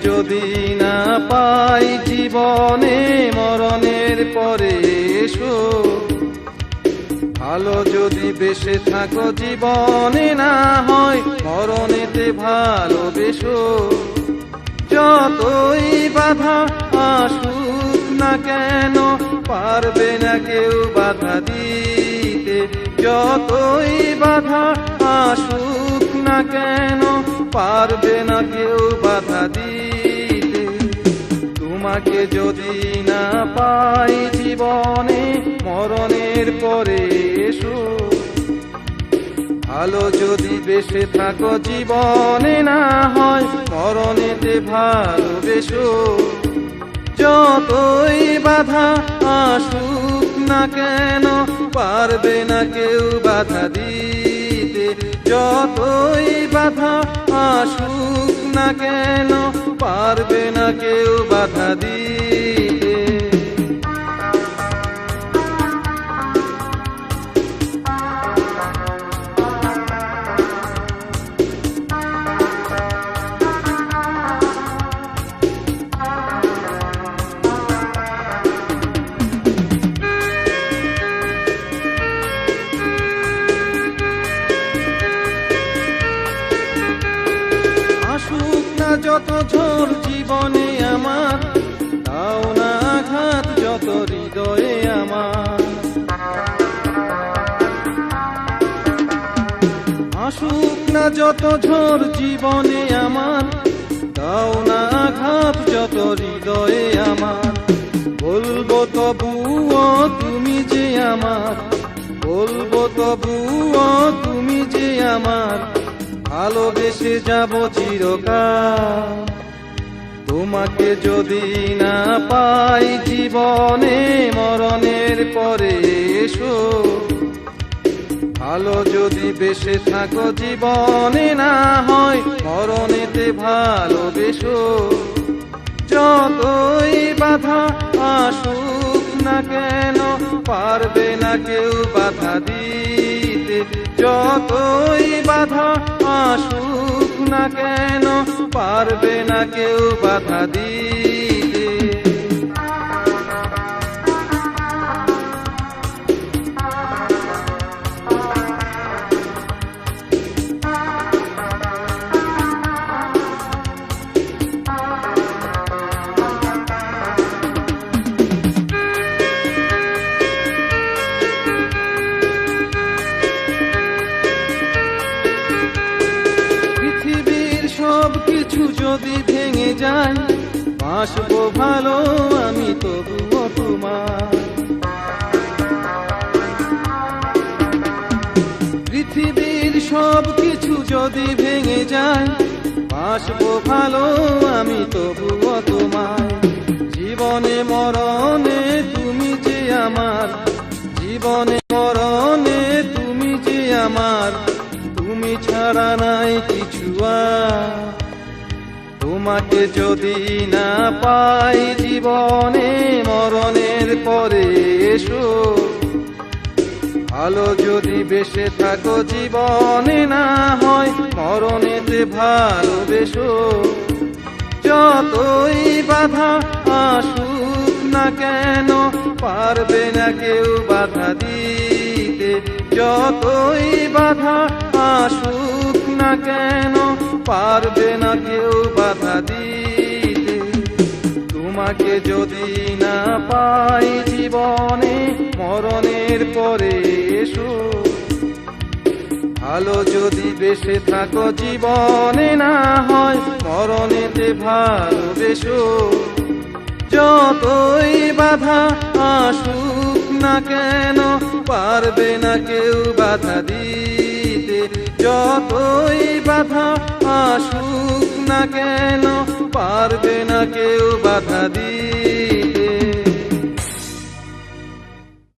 যদি না পাই জীবনে মরণের পরে এসো, ভালো যদি বেঁচে থাকো জীবনে না হয় মরণেতে ভালোবেসো। যতই বাধা আসুক না কেন পারবে না কেউ বাধা দিতে, যতই বাধা আসুক না কেন পারবে না কেউ বাধা দিতে। তোমাকে যদি না পাই জীবনে মরণের পরে এসো, ভালো যদি বেঁচে থাকো জীবনে না হয় মরণেতে ভালোবেসো। যতই বাধা আসুক না কেন পারবে না কেউ বাধা দিতে, যতই বাধা আসুক না কেন পারবে না কেউ বাধা দিতে। যত ঝড় জীবনে আমার, তাও না আঘাত যত হৃদয়ে আমার। আসুক না যত ঝড় জীবনে আমার, তাও না আঘাত যত হৃদয়ে আমার। বলবো তবুও তুমি যে আমার, বলবো তবুও তুমি যে আমার, ভালোবেসে যাব চিরকাল। তোমাকে যদি না পাই জীবনে মরণের পরে এসো, ভালো যদি বেঁচে থাকো জীবনে না হয় মরণেতে ভালোবেসো। যতই বাধা আসুক না কেন পারবে না কেউ বাধা দিতে, যতই বাধা আসুক না কেন পারবে না কেউ বাধা দিতে। সব কিছু যদি ভেঙে যায় বাসবো ভালো আমি তবুও তোমার। পৃথিবীর সব কিছু যদি ভেঙে যায় বাসবো ভালো আমি তবুও তোমায়। জীবনে মরণে তুমি যে আমার, জীবনে মরণে তুমি যে আমার, তুমি ছাড়া নাই কিছু আর। তোমাকে যদি না পাই জীবনে মরণের পরে এসো, ভালো যদি বেঁচে থাকো জীবনে না হয় মরণেতে ভালোবেসো। যতই বাধা আসুক না কেন পারবে না কেউ বাধা দিতে, যতই বাধা আসুক না কেন পারবে না কেউ বাধা দিতে। তোমাকে যদি না পাই জীবনে মরণের পরে এসো, ভালো যদি বেঁচে থাকো জীবনে না হয় মরণেতে ভালোবেসো। যতই বাধা আসুক না কেন পারবে না কেউ বাধা দিতে, যতই বাধা আসুক না কেন পারবে না কেউ বাধা দিতে।